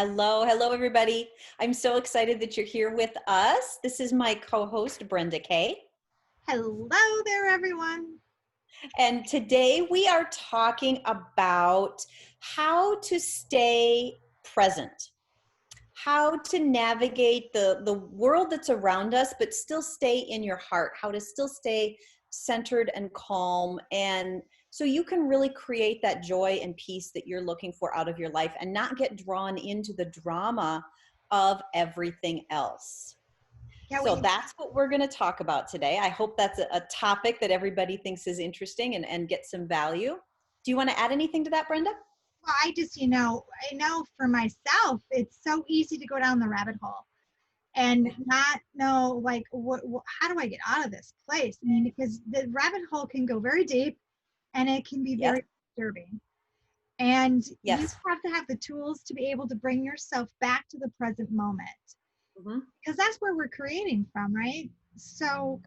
Hello, everybody. I'm so excited that you're here with us. This is my co-host, Brenda Kay. Hello there, everyone. And today we are talking about how to stay present, how to navigate the world that's around us, but still stay in your heart, how to still stay centered and calm. And so you can really create that joy and peace that you're looking for out of your life and not get drawn into the drama of everything else. So that's what we're going to talk about today. I hope that's a topic that everybody thinks is interesting and get some value. Do you want to add anything to that, Brenda? Well, I know for myself, it's so easy to go down the rabbit hole and not know, like, how do I get out of this place? I mean, because the rabbit hole can go very deep and it can be very disturbing. And you have to have the tools to be able to bring yourself back to the present moment. Because that's where we're creating from, right? So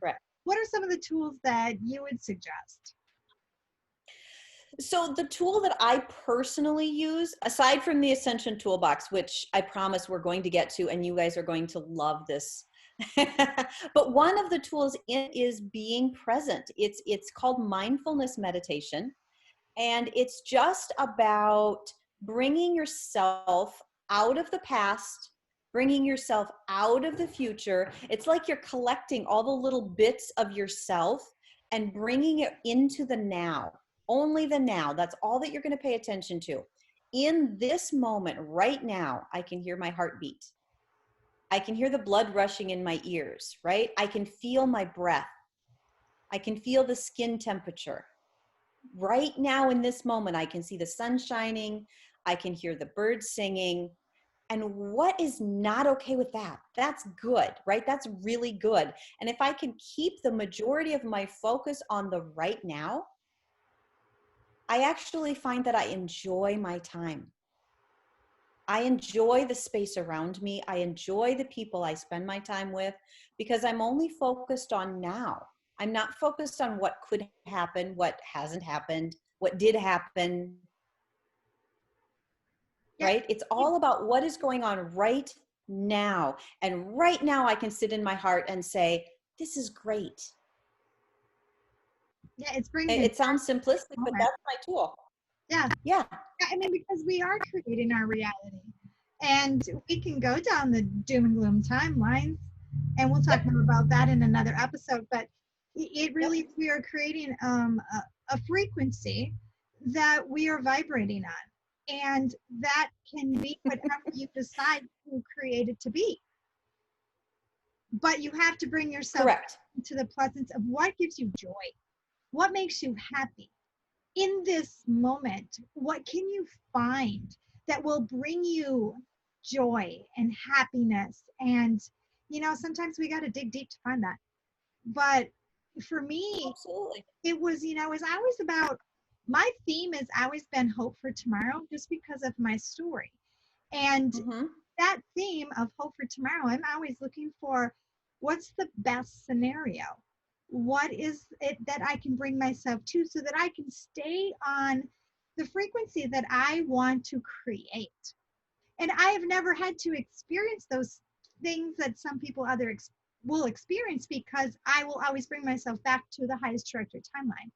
what are some of the tools that you would suggest? So the tool that I personally use, aside from the Ascension toolbox, which I promise we're going to get to, and you guys are going to love this, but one of the tools is being present. It's called Mindfulness Meditation, and it's just about bringing yourself out of the past, bringing yourself out of the future. It's like you're collecting all the little bits of yourself and bringing it into the now. Only the now. That's all that you're going to pay attention to. In this moment, right now, I can hear my heartbeat. I can hear the blood rushing in my ears, right? I can feel my breath. I can feel the skin temperature. Right now in this moment, I can see the sun shining. I can hear the birds singing. And what is not okay with that? That's good, right? That's really good. And if I can keep the majority of my focus on the right now, I actually find that I enjoy my time. I enjoy the space around me. I enjoy the people I spend my time with because I'm only focused on now. I'm not focused on what could happen, what hasn't happened, what did happen, right? It's all about what is going on right now. And right now I can sit in my heart and say, this is great. Yeah, it's bringing it sounds simplistic, but that's my tool. Yeah. I mean, because we are creating our reality. And we can go down the doom and gloom timelines, and we'll talk more about that in another episode. But it really, we are creating a frequency that we are vibrating on. And that can be whatever you decide to create it to be. But you have to bring yourself to the presence of what gives you joy, what makes you happy. In this moment, what can you find that will bring you joy and happiness? And, sometimes we got to dig deep to find that. But for me, it was, it's always about, my theme has always been hope for tomorrow, just because of my story. And that theme of hope for tomorrow, I'm always looking for what's the best scenario. What is it that I can bring myself to so that I can stay on the frequency that I want to create? And I have never had to experience those things that some people will experience, because I will always bring myself back to the highest trajectory timeline,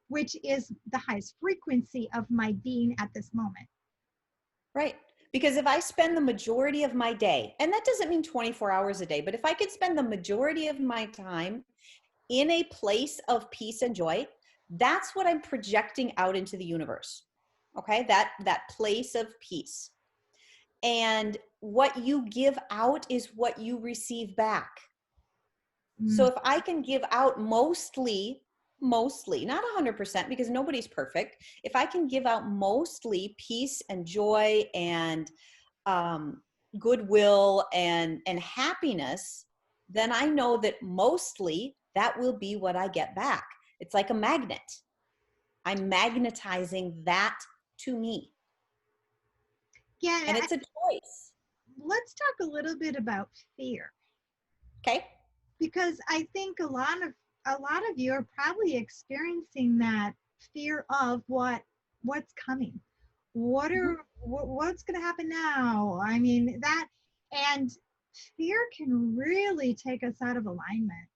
which is the highest frequency of my being at this moment. Right. Because if I spend the majority of my day, and that doesn't mean 24 hours a day, but if I could spend the majority of my time in a place of peace and joy, that's what I'm projecting out into the universe. Okay, that place of peace. And what you give out is what you receive back. So if I can give out mostly, not 100%, because nobody's perfect. If I can give out mostly peace and joy and goodwill and happiness, then I know that mostly that will be what I get back. It's like a magnet. I'm magnetizing that to me. Yeah. And it's a choice. Let's talk a little bit about fear. Okay. Because I think a lot of you are probably experiencing that fear of what's coming, Mhm. What's going to happen now? I mean, that, and fear can really take us out of alignment.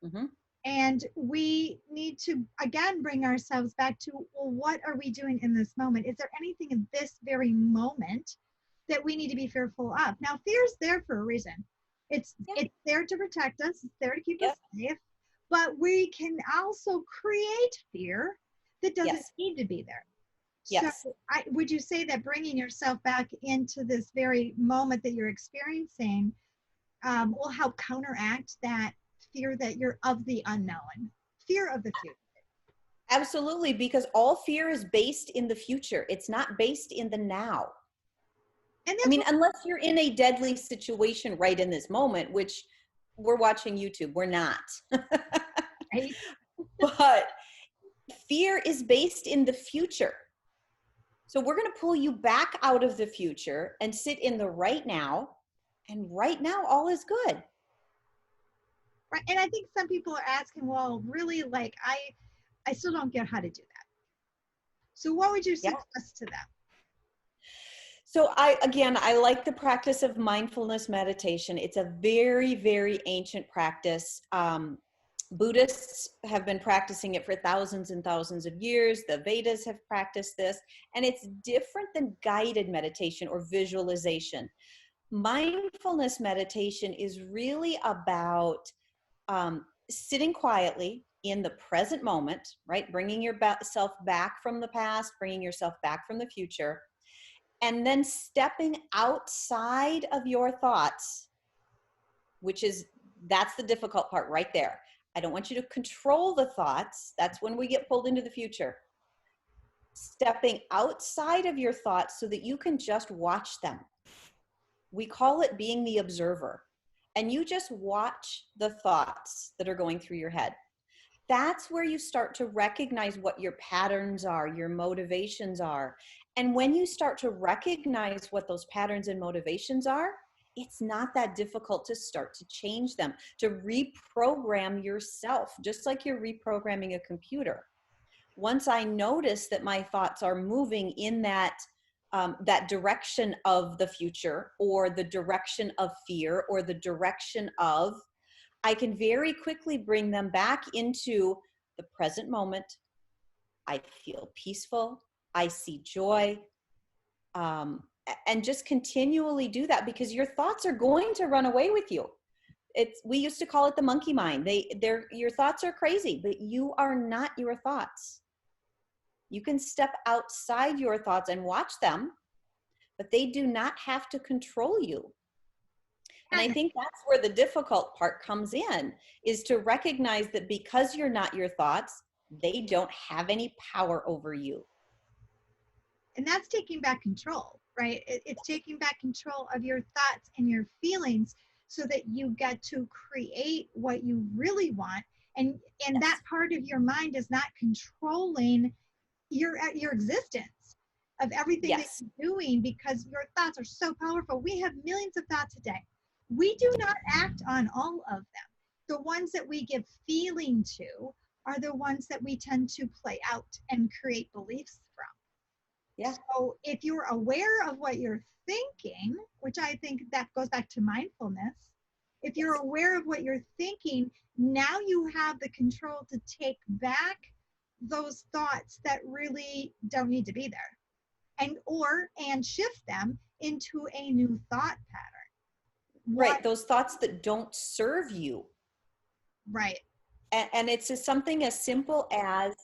Mhm. And we need to, again, bring ourselves back to, well, what are we doing in this moment? Is there anything in this very moment that we need to be fearful of? Now, fear's there for a reason. Yeah. It's there to protect us, it's there to keep us Yep. safe, but we can also create fear that doesn't Yes. need to be there. So Yes. would you say that bringing yourself back into this very moment that you're experiencing will help counteract that fear that you're of the unknown, fear of the future? Absolutely, because all fear is based in the future. It's not based in the now. And I that's mean, what, unless you're in a deadly situation right in this moment, which we're watching YouTube, we're not. right? But fear is based in the future. So we're going to pull you back out of the future and sit in the right now. And right now, all is good. Right. And I think some people are asking, well, really, like, I still don't get how to do that. So what would you Yeah. suggest to them? So I like the practice of mindfulness meditation. It's a very, very ancient practice. Buddhists have been practicing it for thousands and thousands of years. The Vedas have practiced this, and it's different than guided meditation or visualization. Mindfulness meditation is really about sitting quietly in the present moment, right? Bringing yourself back from the past, bringing yourself back from the future, and then stepping outside of your thoughts, which is, that's the difficult part right there. I don't want you to control the thoughts. That's when we get pulled into the future. Stepping outside of your thoughts so that you can just watch them. We call it being the observer. And you just watch the thoughts that are going through your head. That's where you start to recognize what your patterns are, your motivations are. And when you start to recognize what those patterns and motivations are, it's not that difficult to start to change them, to reprogram yourself, just like you're reprogramming a computer. Once I notice that my thoughts are moving in that direction of the future, or the direction of fear, or the direction of, I can very quickly bring them back into the present moment. I feel peaceful. I see joy. And just continually do that, because your thoughts are going to run away with you. We used to call it the monkey mind. Your thoughts are crazy, but you are not your thoughts. You can step outside your thoughts and watch them, but they do not have to control you. And I And, think that's where the difficult part comes in, is to recognize that because you're not your thoughts, they don't have any power over you. and that's taking back control, right? It's taking back control of your thoughts and your feelings so that you get to create what you really want. And that Yes. part of your mind is not controlling your existence of everything that Yes. you're doing, because your thoughts are so powerful. We have millions of thoughts a day. We do not act on all of them. The ones that we give feeling to are the ones that we tend to play out and create beliefs from. Yeah. So if you're aware of what you're thinking, which I think that goes back to mindfulness, if you're Yes. aware of what you're thinking, now you have the control to take back those thoughts that really don't need to be there, and shift them into a new thought pattern. What? Right. Those thoughts that don't serve you. Right. And it's just something as simple as,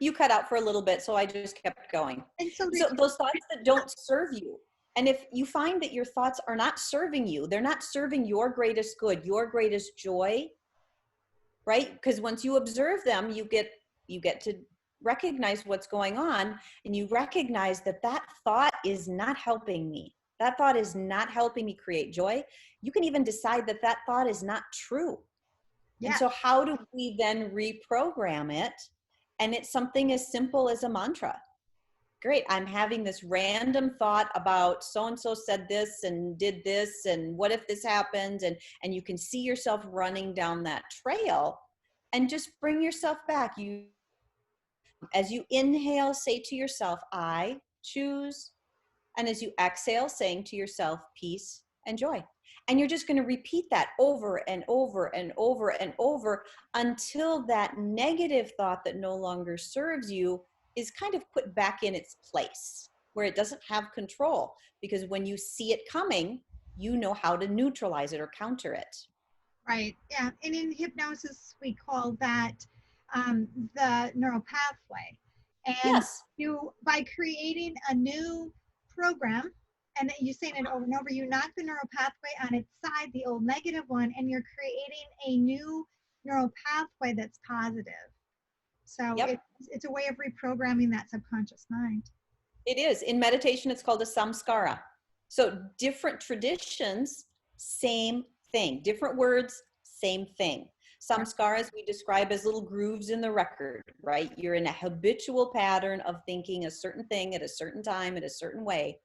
you cut out for a little bit, so I just kept going. And so So did you. those thoughts that don't serve you. And if you find that your thoughts are not serving you, they're not serving your greatest good, your greatest joy, right? Because once you observe them, you get to recognize what's going on, and you recognize that that thought is not helping me. That thought is not helping me create joy. You can even decide that that thought is not true. And Yeah. so how do we then reprogram it? And it's something as simple as a mantra. Great, I'm having this random thought about so and so said this and did this, and what if this happened, and you can see yourself running down that trail, and just bring yourself back. You As you inhale, say to yourself, I choose. And as you exhale, saying to yourself, peace and joy. And you're just going to repeat that over and over and over and over until that negative thought that no longer serves you is kind of put back in its place, where it doesn't have control. Because when you see it coming, you know how to neutralize it or counter it. Right. Yeah. And in hypnosis, we call that the neural pathway. And Yes. you, by creating a new program, and you saying it over and over, you knock the neural pathway on its side, the old negative one, and you're creating a new neural pathway that's positive. So Yep. it's a way of reprogramming that subconscious mind. It is. In meditation, it's called a samskara. So different traditions, same thing. Different words, same thing. Samskaras we describe as little grooves in the record, right? You're in a habitual pattern of thinking a certain thing at a certain time, in a certain way.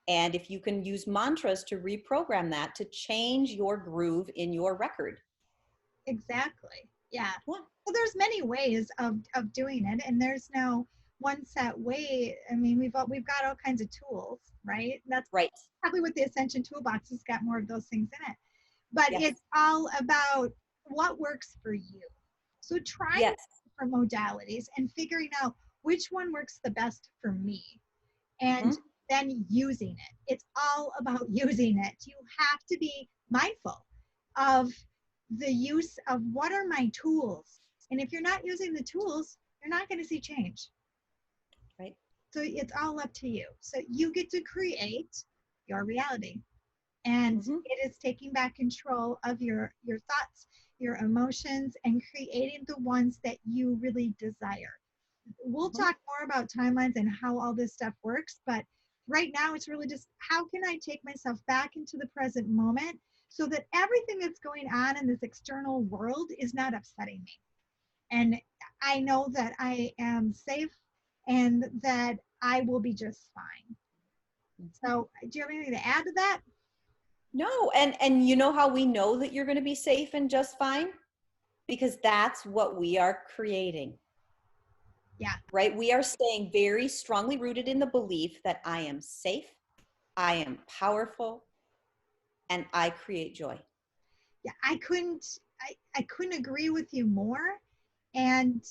And if you can use mantras to reprogram that, to change your groove in your record. Exactly. Yeah. Yeah. Well, there's many ways of doing it, and there's no one set way. I mean, we've got all kinds of tools, right? That's Right. probably what the Ascension Toolbox has got more of those things in it. But Yes. it's all about what works for you. So trying Yes. different modalities and figuring out which one works the best for me, and then using it. It's all about using it. You have to be mindful of the use of what are my tools. And if you're not using the tools, you're not going to see change. Right. So it's all up to you. So you get to create your reality. And it is taking back control of your thoughts, your emotions, and creating the ones that you really desire. We'll talk more about timelines and how all this stuff works, but right now it's really just how can I take myself back into the present moment so that everything that's going on in this external world is not upsetting me. And I know that I am safe and that I will be just fine. So do you have anything to add to that? No, and you know how we know that you're going to be safe and just fine? Because that's what we are creating. Yeah. Right? We are staying very strongly rooted in the belief that I am safe, I am powerful, and I create joy. Yeah, I couldn't agree with you more. And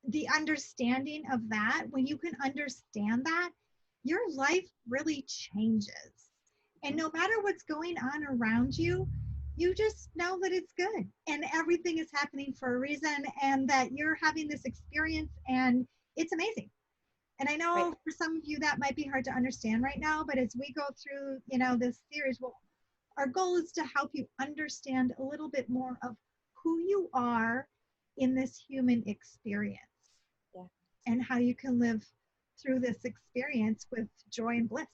the understanding of that, when you can understand that, your life really changes. And no matter what's going on around you, you just know that it's good and everything is happening for a reason and that you're having this experience and it's amazing. And I know for some of you that might be hard to understand right now, but as we go through, this series, well, our goal is to help you understand a little bit more of who you are in this human experience. Yeah. And how you can live through this experience with joy and bliss.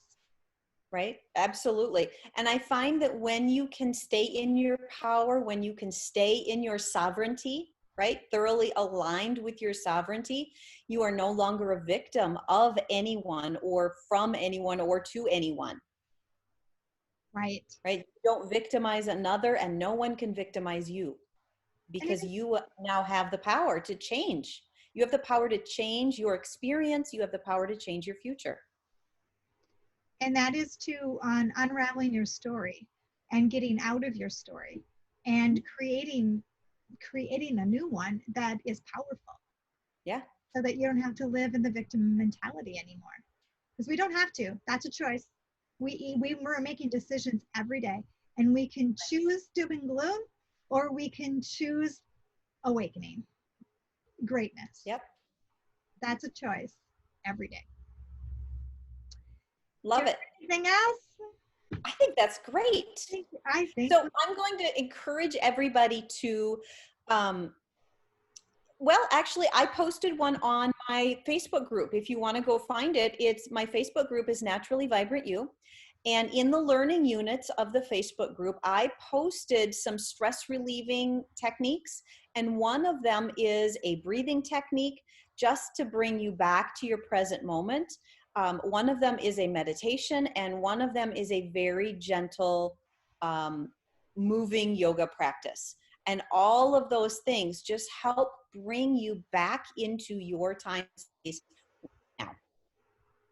Right? Absolutely. And I find that when you can stay in your power, when you can stay in your sovereignty, right? Thoroughly aligned with your sovereignty, you are no longer a victim of anyone or from anyone or to anyone. Right. Right? You don't victimize another and no one can victimize you because you now have the power to change. You have the power to change your experience. You have the power to change your future. And that is on unraveling your story and getting out of your story and creating a new one that is powerful. Yeah. So that you don't have to live in the victim mentality anymore. Because we don't have to. That's a choice. We're making decisions every day. And we can choose doom and gloom or we can choose awakening, greatness. Yep. That's a choice every day. Love it. Anything else? I think that's great. I think so. I'm going to encourage everybody to, well, actually, I posted one on my Facebook group. If you want to go find it, my Facebook group is Naturally Vibrant You. And in the learning units of the Facebook group, I posted some stress relieving techniques. And one of them is a breathing technique just to bring you back to your present moment. One of them is a meditation, and one of them is a very gentle moving yoga practice. and all of those things just help bring you back into your time space now.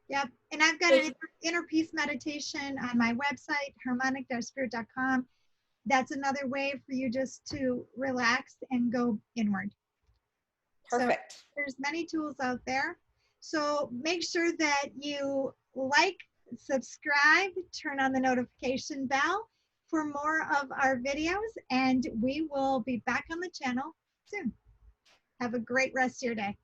Yep. And I've got an inner peace meditation on my website, harmonic-spirit.com. That's another way for you just to relax and go inward. Perfect. So there's many tools out there. So make sure that you like, subscribe, turn on the notification bell for more of our videos, and we will be back on the channel soon. Have a great rest of your day.